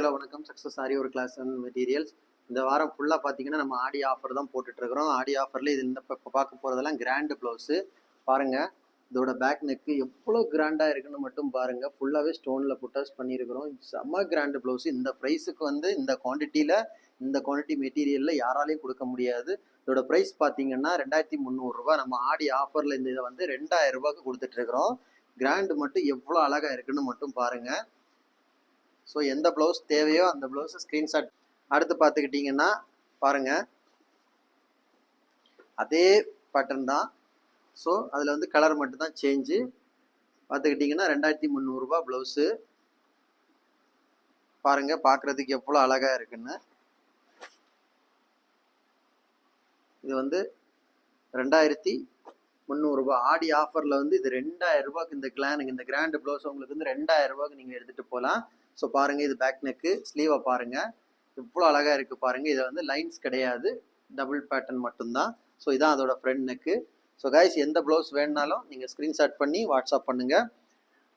Hello வணக்கம். Success ஆரி ஒரு class and materials. இந்த வாரம் ஃபுல்லாக பார்த்தீங்கன்னா நம்ம ஆடி ஆஃபர் தான் போட்டுட்ருக்குறோம். ஆடி ஆஃபரில் இது இப்போ பார்க்க போகிறதெல்லாம் கிராண்டு ப்ளவுஸு பாருங்கள். இதோட பேக் நெக்கு எவ்வளோ கிராண்டாக இருக்குன்னு மட்டும் பாருங்கள். ஃபுல்லாகவே ஸ்டோனில் புட்டர்ஸ் பண்ணியிருக்கிறோம். செம்ம கிராண்டு ப்ளவுஸு. இந்த ப்ரைஸுக்கு வந்து இந்த குவான்டிட்டி மெட்டீரியலில் யாராலையும் கொடுக்க முடியாது. இதோட ப்ரைஸ் பார்த்தீங்கன்னா 2300 நம்ம ஆடி ஆஃபரில் இந்த இதை வந்து 2000 ரூபாய்க்கு கொடுத்துட்ருக்குறோம். கிராண்டு மட்டும் எவ்வளோ அழகாக இருக்குன்னு மட்டும் பாருங்கள். ஸோ எந்த ப்ளவுஸ் தேவையோ அந்த ப்ளவுஸை ஸ்க்ரீன்ஷாட். அடுத்து பார்த்துக்கிட்டிங்கன்னா பாருங்கள், அதே பேட்டர்ன் தான். ஸோ அதில் வந்து கலர் மட்டும்தான் சேஞ்சு. பார்த்துக்கிட்டிங்கன்னா 2300 ப்ளவுஸு பாருங்கள். பார்க்குறதுக்கு எவ்வளோ அழகாக இருக்குன்னு. இது வந்து 2300 ஆடி ஆஃபரில் வந்து இது 2000 ரூபாய்க்கு இந்த கிராண்டு ப்ளவுஸ் உங்களுக்கு வந்து 2000 ரூபாய்க்கு நீங்கள் எடுத்துகிட்டு போகலாம். ஸோ பாருங்கள், இது பேக் நெக்கு. ஸ்லீவை பாருங்கள் எவ்வளோ அழகாக இருக்குது பாருங்கள். இதில் வந்து லைன்ஸ் கிடையாது, டபுள் பேட்டர்ன் மட்டும்தான். ஸோ இதான் அதோட ஃப்ரண்ட் நெக்கு. ஸோ கைஸ், எந்த ப்ளவுஸ் வேணுனாலும் நீங்கள் ஸ்க்ரீன்ஷாட் பண்ணி வாட்ஸ்அப் பண்ணுங்கள்.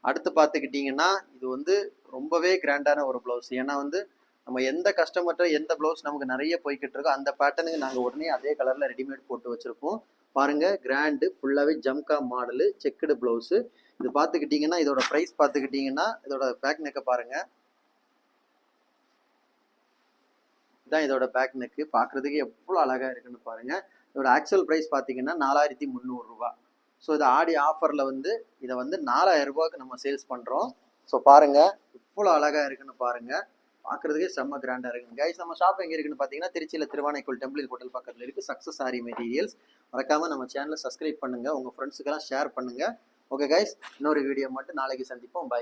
அடுத்து பார்த்துக்கிட்டிங்கன்னா இது வந்து ரொம்பவே கிராண்டான ஒரு ப்ளவுஸ். ஏன்னா வந்து நம்ம எந்த கஸ்டமர்கிட்ட எந்த ப்ளவுஸ் நமக்கு நிறைய போய்கிட்டு இருக்கோ அந்த பேட்டர்னுக்கு நாங்கள் உடனே அதே கலரில் ரெடிமேட் போட்டு வச்சுருப்போம். பாருங்கள், கிராண்டு ஃபுல்லாகவே ஜம்கா மாடலு செக்குடு ப்ளவுஸு. இது பார்த்துக்கிட்டிங்கன்னா இதோட ப்ரைஸ் பார்த்துக்கிட்டிங்கன்னா இதோட பேக் நெக்கை பாருங்கள். இதுதான் இதோட பேக் நெக்கு. பார்க்குறதுக்கு எவ்வளோ அழகாக இருக்குன்னு பாருங்கள். இதோட ஆக்சுவல் ப்ரைஸ் பார்த்தீங்கன்னா 4300 ஸோ இது ஆடி ஆஃபரில் வந்து இதை வந்து 4000 ரூபாய்க்கு நம்ம சேல்ஸ் பண்ணுறோம். ஸோ பாருங்கள் எவ்வளோ அழகாக இருக்குன்னு பாருங்கள். பார்க்குறதுக்கே செம்ம கிராண்டாக இருக்குங்க. கைஸ், நம்ம ஷாப் எங்கே இருக்குன்னு பார்த்தீங்கன்னா திருச்சியில் திருவானைக்கோள் டெம்பிள் ஹோட்டல் பக்கத்தில் இருக்குது. சக்ஸஸ் ஆரி மெட்டீரியல்ஸ். மறக்காமல் நம்ம சேனலை சப்ஸ்கிரைப் பண்ணுங்கள், உங்கள் ஃப்ரெண்ட்ஸுக்கெல்லாம் ஷேர் பண்ணுங்கள். ஓகே கைஸ், இன்னொரு வீடியோ மட்டும் நாளைக்கு சந்திப்போம். பை.